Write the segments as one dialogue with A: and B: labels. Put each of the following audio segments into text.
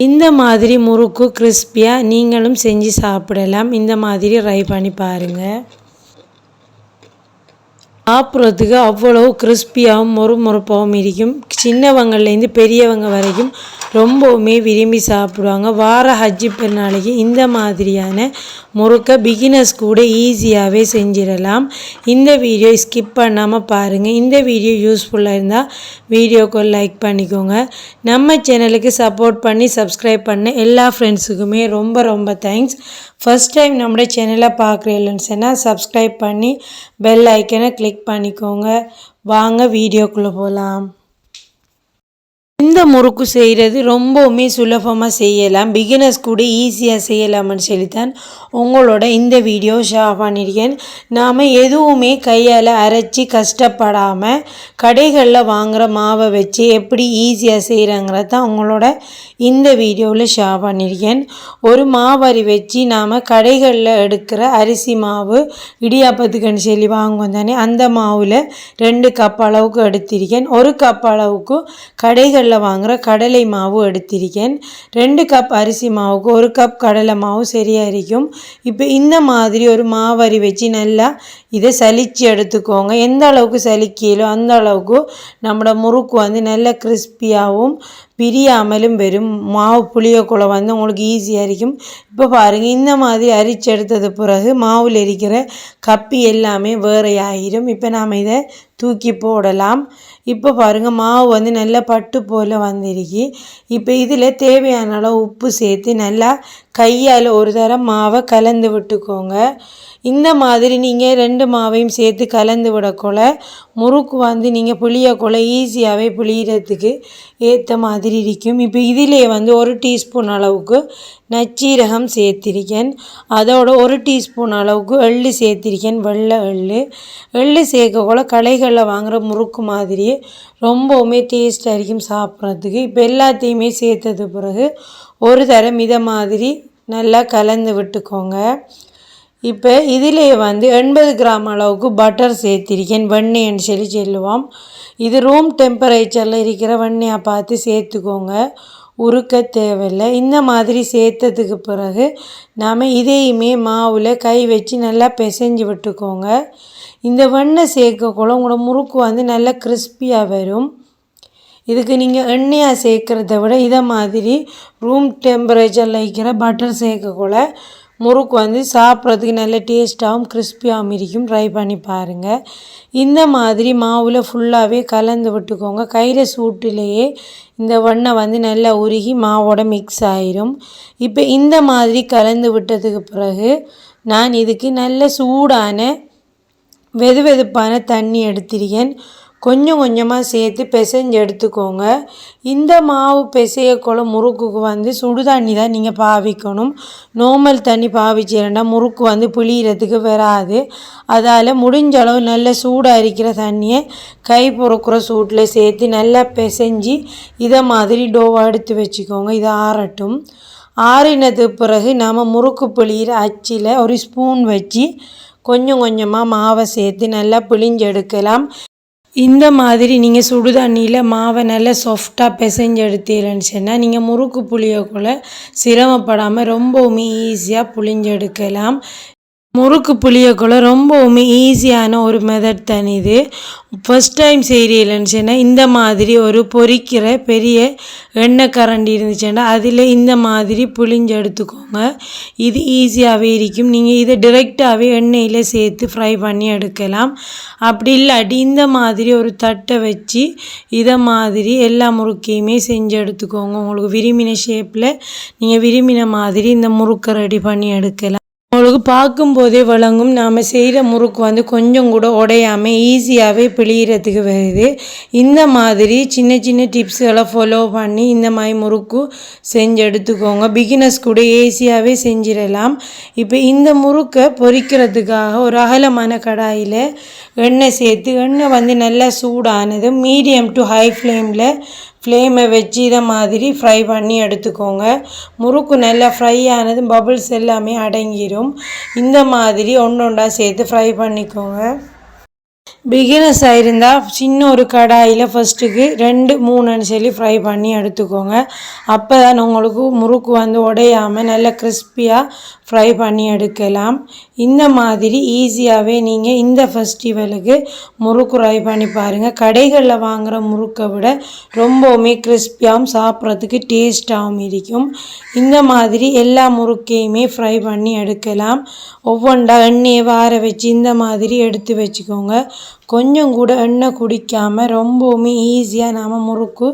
A: இந்த மாதிரி முறுக்கு கிறிஸ்பியாக நீங்களும் செஞ்சு சாப்பிடலாம். இந்த மாதிரி ட்ரை பண்ணி பாருங்கள். சாப்பிட்றதுக்கு அவ்வளோ கிறிஸ்பியாகவும் மொறுமொறுப்பாகவும் இருக்கும். சின்னவங்கள்லேருந்து பெரியவங்க வரைக்கும் ரொம்பவுமே விரும்பி சாப்பிடுவாங்க. வார ஹஜ்ஜி பெருநாளைக்கு இந்த மாதிரியான முறுக்கை பிகினர்ஸ் கூட ஈஸியாகவே செஞ்சிடலாம். இந்த வீடியோ ஸ்கிப் பண்ணாமல் பாருங்கள். இந்த வீடியோ யூஸ்ஃபுல்லாக இருந்தால் வீடியோக்கு லைக் பண்ணிக்கோங்க. நம்ம சேனலுக்கு சப்போர்ட் பண்ணி சப்ஸ்கிரைப் பண்ண எல்லா ஃப்ரெண்ட்ஸுக்குமே ரொம்ப ரொம்ப தேங்க்ஸ். ஃபஸ்ட் டைம் நம்முடைய சேனலை பார்க்குறீங்கன்னு சொன்னால் சப்ஸ்கிரைப் பண்ணி பெல் ஐக்கனை கிளிக் பண்ணிக்கோங்க. வாங்க வீடியோக்குள்ளே போகலாம். இந்த முறுக்கு செய்கிறது ரொம்பவுமே சுலபமாக செய்யலாம். பிகினர்ஸ் கூட ஈஸியாக செய்யலாம்னு சொல்லித்தான் உங்களோட இந்த வீடியோ ஷேர் பண்ணியிருக்கேன். நாம் எதுவுமே கையால் அரைச்சி கஷ்டப்படாமல் கடைகளில் வாங்குகிற மாவை வச்சு எப்படி ஈஸியாக செய்கிறாங்கிறது தான் உங்களோட இந்த வீடியோவில் ஷேர் பண்ணியிருக்கேன். ஒரு மாவரி வச்சு நாம் கடைகளில் எடுக்கிற அரிசி மாவு இடியாப்பத்துக்குன்னு சொல்லி வாங்குவோம் தானே, அந்த மாவில் 2 கப் அளவுக்கு எடுத்திருக்கேன். 1 கப் அளவுக்கு கடைகளில் வாங்குகிற கடலை மாவு எடுத்திருக்கேன். 2 கப் அரிசி மாவுக்கு 1 கப் கடலை மாவு சரியாக இருக்கும். இப்போ இந்த மாதிரி ஒரு மாவரி வச்சு நல்லா இதை சலிச்சு எடுத்துக்கோங்க. எந்த அளவுக்கு சலிக்கலோ அந்த அளவுக்கு நம்மளோட முறுக்கு வந்து நல்ல கிறிஸ்பியாகவும் பிரியாமலும் வரும். மாவு புளியக்குள்ள வந்து உங்களுக்கு ஈஸியாக இருக்கும். இப்போ பாருங்கள், இந்த மாதிரி அரிச்சு எடுத்தது பிறகு மாவில் இருக்கிற கப்பி எல்லாமே வேறு ஆயிரும். இப்போ நாம் இதை தூக்கி போடலாம். இப்போ பாருங்கள், மாவு வந்து நல்லா பட்டு போல் வந்துருக்கு. இப்போ இதில் தேவையான அளவு உப்பு சேர்த்து நல்லா கையால் ஒரு தரம் மாவை கலந்து விட்டுக்கோங்க. இந்த மாதிரி நீங்கள் 2 மாவையும் சேர்த்து கலந்து விடக்குள்ள முறுக்கு வந்து நீங்கள் புளியக்குள்ள ஈஸியாகவே புளியறதுக்கு ஏற்ற மாதிரி இருக்கும். இப்போ இதிலே வந்து 1 டீஸ்பூன் அளவுக்கு நச்சீரகம் சேர்த்திருக்கேன். அதோட 1 டீஸ்பூன் அளவுக்கு எள்ளு சேர்த்திருக்கேன். வெள்ளை எள்ளு சேர்க்கக்குள்ள கடைகளில் வாங்குகிற முறுக்கு மாதிரியே ரொம்பவுமே டேஸ்ட்டாக இருக்கும் சாப்பிட்றதுக்கு. இப்போ எல்லாத்தையுமே சேர்த்தது பிறகு ஒரு தரம் இதை மாதிரி நல்லா கலந்து விட்டுக்கோங்க. இப்போ இதிலே வந்து 80 கிராம் அளவுக்கு பட்டர் சேர்த்திருக்கேன். வெண்ணெய்ன்னு சொல்லி சொல்லுவோம். இது ரூம் டெம்பரேச்சரில் இருக்கிற வெண்ணெயை பார்த்து சேர்த்துக்கோங்க, உருக்க தேவையில்லை. இந்த மாதிரி சேர்த்ததுக்கு பிறகு நாம் இதையுமே மாவில் கை வச்சு நல்லா பிசைஞ்சு விட்டுக்கோங்க. இந்த வெண்ணெய் சேர்க்கக்குள்ள உங்களோட முறுக்கு வந்து நல்லா கிறிஸ்பியாக வரும். இதுக்கு நீங்கள் எண்ணெயாக சேர்க்குறத விட இதை மாதிரி ரூம் டெம்பரேச்சரில் இருக்கிற பட்டர் சேர்க்கக்குள்ள முறுக்கு வந்து சாப்பிட்றதுக்கு நல்ல டேஸ்ட்டாகவும் கிறிஸ்பியாகவும் இருக்கும். ட்ரை பண்ணி பாருங்கள். இந்த மாதிரி மாவில் ஃபுல்லாகவே கலந்து விட்டுக்கோங்க. கையில் சூட்டிலேயே இந்த வெண்ணெய் வந்து நல்லா உருகி மாவோட மிக்ஸ் ஆயிரும். இப்போ இந்த மாதிரி கலந்து விட்டதுக்கு பிறகு நான் இதுக்கு நல்ல சூடான வெதுவெதுப்பான தண்ணி எடுத்திருக்கேன். கொஞ்சம் கொஞ்சமாக சேர்த்து பிசைஞ்சு எடுத்துக்கோங்க. இந்த மாவு பிசையக்குள்ள முறுக்குக்கு வந்து சுடு தண்ணி தான் நீங்கள் பாவிக்கணும். நார்மல் தண்ணி பாவிச்சிருந்தா முறுக்கு வந்து புளியறதுக்கு வராது. அதால் முடிஞ்ச அளவு நல்ல சூடாக இருக்கிற தண்ணியை கை பொறுக்கிற சூட்டில் சேர்த்து நல்லா பிசைஞ்சு இதை மாதிரி டோவாக எடுத்து வச்சுக்கோங்க. இது ஆறட்டும். ஆறினது பிறகு நாம் முறுக்கு புளியிற அச்சில் ஒரு ஸ்பூன் வச்சு கொஞ்சம் கொஞ்சமாக மாவை சேர்த்து நல்லா புளிஞ்சு எடுக்கலாம். இந்த மாதிரி நீங்கள் சுடு தண்ணியில் மாவை நல்லா சாஃப்டாக பிசைஞ்சு எடுத்தீங்கன்னு சொன்னால் நீங்கள் முறுக்கு புளியக்குள்ள சிரமப்படாமல் ரொம்பவுமே ஈஸியாக புளிஞ்சு எடுக்கலாம். முறுக்கு புளியக்குள்ள ரொம்பவுமே ஈஸியான ஒரு மெத்தட் தான் இது. ஃபஸ்ட் டைம் செய்கிறீங்கன்னு சொன்னால் இந்த மாதிரி ஒரு பொரிக்கிற பெரிய எண்ணெய் கரண்டி இருந்துச்சுன்னா அதில் இந்த மாதிரி புளிஞ்சு எடுத்துக்கோங்க. இது ஈஸியாகவே இருக்கும். நீங்கள் இதை டிரெக்டாகவே எண்ணெயில் சேர்த்து ஃப்ரை பண்ணி எடுக்கலாம். அப்படி இல்லாட்டி இந்த மாதிரி ஒரு தட்டை வச்சு இதை மாதிரி எல்லா முறுக்கையுமே செஞ்சு எடுத்துக்கோங்க. உங்களுக்கு விரும்பின ஷேப்பில் நீங்கள் விரும்பின மாதிரி இந்த முறுக்கை ரெடி பண்ணி எடுக்கலாம். உங்களுக்கு பார்க்கும்போதே விளங்கும், நாம் செய்கிற முறுக்கு வந்து கொஞ்சம் கூட உடையாமல் ஈஸியாகவே பிழியறதுக்கு வருது. இந்த மாதிரி சின்ன சின்ன டிப்ஸ்களை ஃபாலோ பண்ணி இந்த மாதிரி முறுக்கு செஞ்சு எடுத்துக்கோங்க. பிகினர்ஸ் கூட ஈஸியாகவே செஞ்சிடலாம். இப்போ இந்த முறுக்கை பொரிக்கிறதுக்காக ஒரு அகலமான கடாயில் எண்ணெய் சேர்த்து எண்ணெய் வந்து நல்லா சூடானது மீடியம் டு ஹை ஃப்ளேமை வச்சு இதை மாதிரி ஃப்ரை பண்ணி எடுத்துக்கோங்க. முறுக்கு நல்லா ஃப்ரை ஆனது பபிள்ஸ் எல்லாமே அடங்கிடும். இந்த மாதிரி ஒன்று ஒன்றா சேர்த்து ஃப்ரை பண்ணிக்கோங்க. பிகினர்ஸாக இருந்தால் சின்ன ஒரு கடாயில் ஃபஸ்ட்டுக்கு 2-3 சொல்லி ஃப்ரை பண்ணி எடுத்துக்கோங்க. அப்போ தான் உங்களுக்கு முறுக்கு வந்து உடையாமல் நல்ல கிறிஸ்பியாக ஃப்ரை பண்ணி எடுக்கலாம். இந்த மாதிரி ஈஸியாகவே நீங்கள் இந்த ஃபெஸ்டிவலுக்கு முறுக்கு ஃப்ரை பண்ணி பாருங்கள். கடைகளில் வாங்குகிற முறுக்கை விட ரொம்பவுமே கிறிஸ்பியாகவும் சாப்பிட்றதுக்கு டேஸ்ட்டாகவும் இருக்கும். இந்த மாதிரி எல்லா முறுக்கையுமே ஃப்ரை பண்ணி எடுக்கலாம். ஒவ்வொன்றா எண்ணெயை வார வச்சு இந்த மாதிரி எடுத்து வச்சுக்கோங்க. கொஞ்சம் கூட எண்ணெய் குடிக்காமல் ரொம்பவுமே ஈஸியாக நாம் முறுக்கு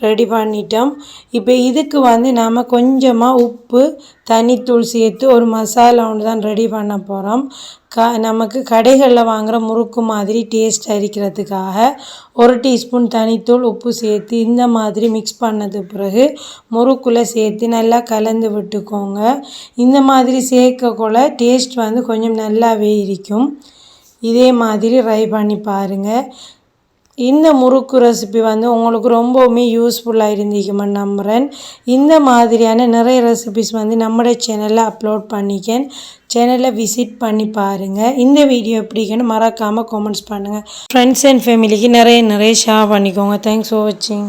A: ரெடி பண்ணிட்டோம். இப்போ இதுக்கு வந்து நாம் கொஞ்சமாக உப்பு தனித்தூள் சேர்த்து ஒரு மசாலா ஒன்று தான் ரெடி பண்ண போகிறோம். நமக்கு கடைகளில் வாங்குகிற முறுக்கு மாதிரி டேஸ்ட் அரிக்கிறதுக்காக 1 டீஸ்பூன் தனித்தூள் உப்பு சேர்த்து இந்த மாதிரி மிக்ஸ் பண்ணது பிறகு முறுக்குள்ளே சேர்த்து நல்லா கலந்து விட்டுக்கோங்க. இந்த மாதிரி சேர்க்கக்குள்ள டேஸ்ட் வந்து கொஞ்சம் நல்லாவே இருக்கும். இதே மாதிரி ட்ரை பண்ணி பாருங்கள். இந்த முறுக்கு ரெசிபி வந்து உங்களுக்கு ரொம்பவுமே யூஸ்ஃபுல்லாக இருந்திக்குமென்னு நம்புகிறேன். இந்த மாதிரியான நிறைய ரெசிபிஸ் வந்து நம்முடைய சேனலில் அப்லோட் பண்ணிக்கேன். சேனலை விசிட் பண்ணி பாருங்கள். இந்த வீடியோ எப்படின்னு மறக்காமல் கமெண்ட்ஸ் பண்ணுங்கள். ஃப்ரெண்ட்ஸ் அண்ட் ஃபேமிலிக்கு நிறைய ஷேர் பண்ணிக்கோங்க. தேங்க்ஸ் ஃபார் வாட்சிங்.